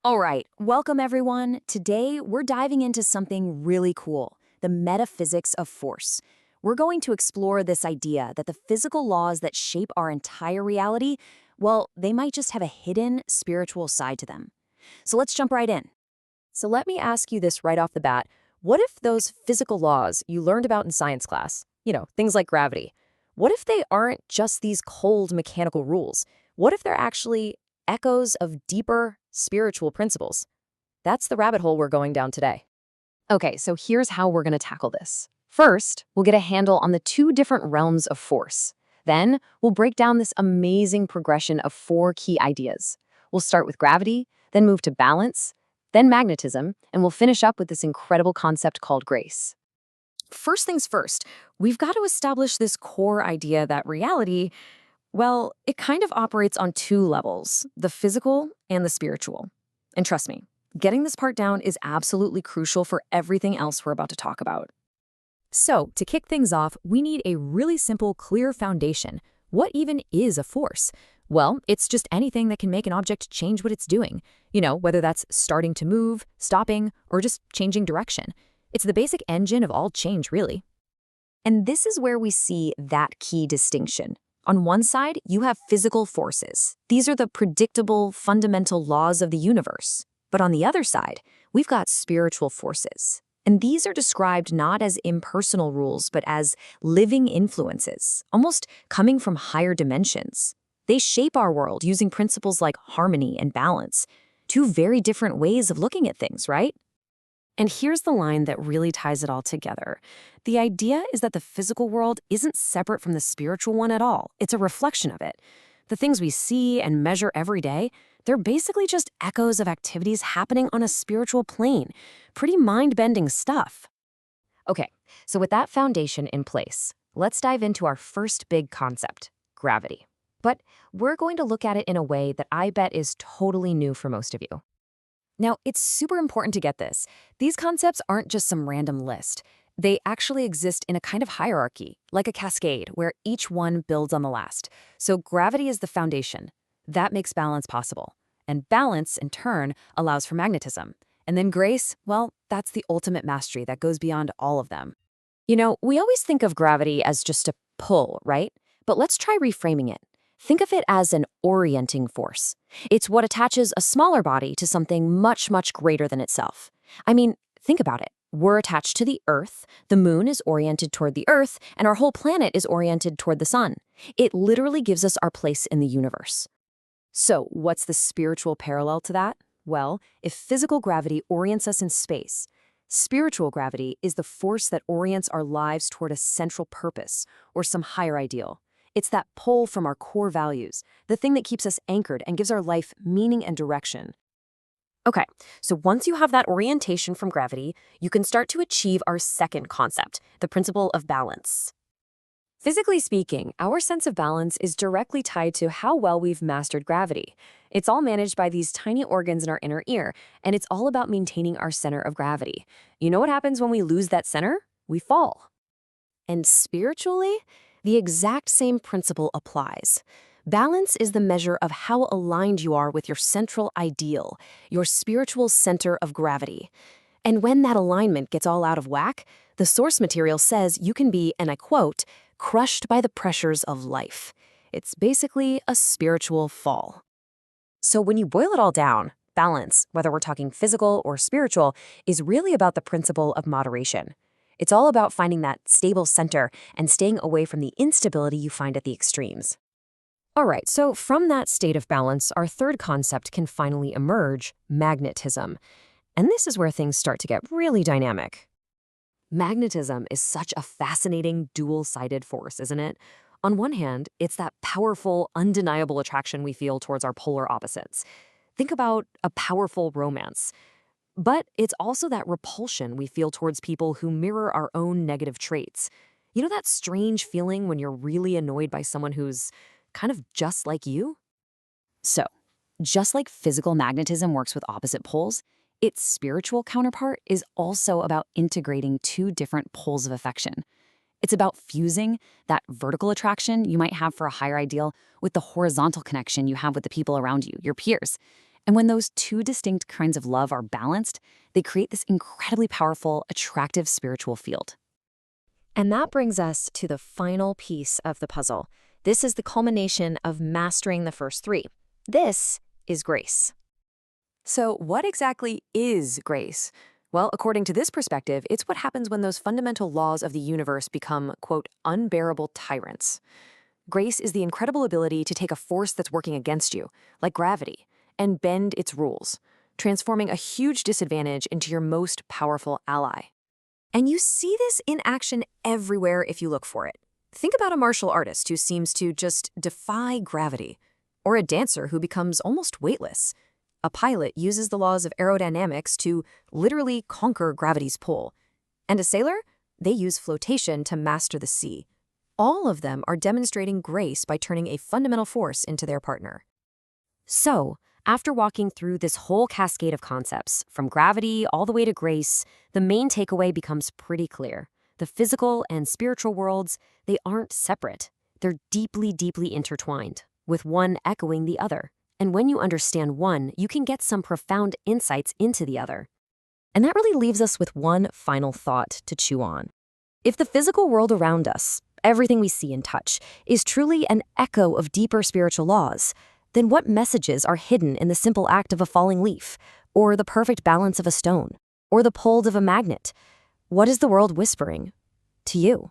All right, welcome everyone. Today we're diving into something really cool, the metaphysics of force. We're going to explore this idea that the physical laws that shape our entire reality, well, they might just have a hidden spiritual side to them. So let's jump right in. So let me ask you this right off the bat. What if those physical laws you learned about in science class, things like gravity, what if they aren't just these cold mechanical rules? What if they're actually echoes of deeper spiritual principles? That's the rabbit hole we're going down today. Okay, so here's how we're going to tackle this. First, we'll get a handle on the two different realms of force. Then, we'll break down this amazing progression of four key ideas. We'll start with gravity, then move to balance, then magnetism, and we'll finish up with this incredible concept called grace. First things first, we've got to establish this core idea that reality, well, it kind of operates on two levels, the physical and the spiritual. And trust me, getting this part down is absolutely crucial for everything else we're about to talk about. So, to kick things off, we need a really simple, clear foundation. What even is a force? Well, it's just anything that can make an object change what it's doing. Whether that's starting to move, stopping, or just changing direction. It's the basic engine of all change, really. And this is where we see that key distinction. On one side, you have physical forces. These are the predictable, fundamental laws of the universe. But on the other side, we've got spiritual forces. And these are described not as impersonal rules, but as living influences, almost coming from higher dimensions. They shape our world using principles like harmony and balance. Two very different ways of looking at things, right? And here's the line that really ties it all together. The idea is that the physical world isn't separate from the spiritual one at all. It's a reflection of it. The things we see and measure every day, they're basically just echoes of activities happening on a spiritual plane. Pretty mind-bending stuff. Okay, so with that foundation in place, let's dive into our first big concept, gravity. But we're going to look at it in a way that I bet is totally new for most of you. Now, it's super important to get this. These concepts aren't just some random list. They actually exist in a kind of hierarchy, like a cascade, where each one builds on the last. So gravity is the foundation. That makes balance possible. And balance, in turn, allows for magnetism. And then grace, well, that's the ultimate mastery that goes beyond all of them. We always think of gravity as just a pull, right? But let's try reframing it. Think of it as an orienting force. It's what attaches a smaller body to something much, much greater than itself. I mean, think about it. We're attached to the Earth, the moon is oriented toward the Earth, and our whole planet is oriented toward the sun. It literally gives us our place in the universe. So, what's the spiritual parallel to that? Well, if physical gravity orients us in space, spiritual gravity is the force that orients our lives toward a central purpose or some higher ideal. It's that pull from our core values, the thing that keeps us anchored and gives our life meaning and direction. Okay, so once you have that orientation from gravity, you can start to achieve our second concept, the principle of balance. Physically speaking, our sense of balance is directly tied to how well we've mastered gravity. It's all managed by these tiny organs in our inner ear, and it's all about maintaining our center of gravity. You know what happens when we lose that center? We fall. And spiritually, the exact same principle applies. Balance is the measure of how aligned you are with your central ideal, your spiritual center of gravity. And when that alignment gets all out of whack, the source material says you can be, and I quote, crushed by the pressures of life. It's basically a spiritual fall. So when you boil it all down, balance, whether we're talking physical or spiritual, is really about the principle of moderation. It's all about finding that stable center and staying away from the instability you find at the extremes. All right, so from that state of balance, our third concept can finally emerge, magnetism. And this is where things start to get really dynamic. Magnetism is such a fascinating dual-sided force, isn't it? On one hand, it's that powerful, undeniable attraction we feel towards our polar opposites. Think about a powerful romance. But it's also that repulsion we feel towards people who mirror our own negative traits. You know that strange feeling when you're really annoyed by someone who's kind of just like you? So, just like physical magnetism works with opposite poles, its spiritual counterpart is also about integrating two different poles of affection. It's about fusing that vertical attraction you might have for a higher ideal with the horizontal connection you have with the people around you, your peers. And when those two distinct kinds of love are balanced, they create this incredibly powerful, attractive spiritual field. And that brings us to the final piece of the puzzle. This is the culmination of mastering the first three. This is grace. So, what exactly is grace? Well, according to this perspective, it's what happens when those fundamental laws of the universe become, quote, unbearable tyrants. Grace is the incredible ability to take a force that's working against you, like gravity, and bend its rules, transforming a huge disadvantage into your most powerful ally. And you see this in action everywhere if you look for it. Think about a martial artist who seems to just defy gravity, or a dancer who becomes almost weightless. A pilot uses the laws of aerodynamics to literally conquer gravity's pull. And a sailor? They use flotation to master the sea. All of them are demonstrating grace by turning a fundamental force into their partner. So, after walking through this whole cascade of concepts, from gravity all the way to grace, the main takeaway becomes pretty clear. The physical and spiritual worlds, they aren't separate. They're deeply, deeply intertwined, with one echoing the other. And when you understand one, you can get some profound insights into the other. And that really leaves us with one final thought to chew on. If the physical world around us, everything we see and touch, is truly an echo of deeper spiritual laws, then what messages are hidden in the simple act of a falling leaf, or the perfect balance of a stone, or the pull of a magnet? What is the world whispering to you?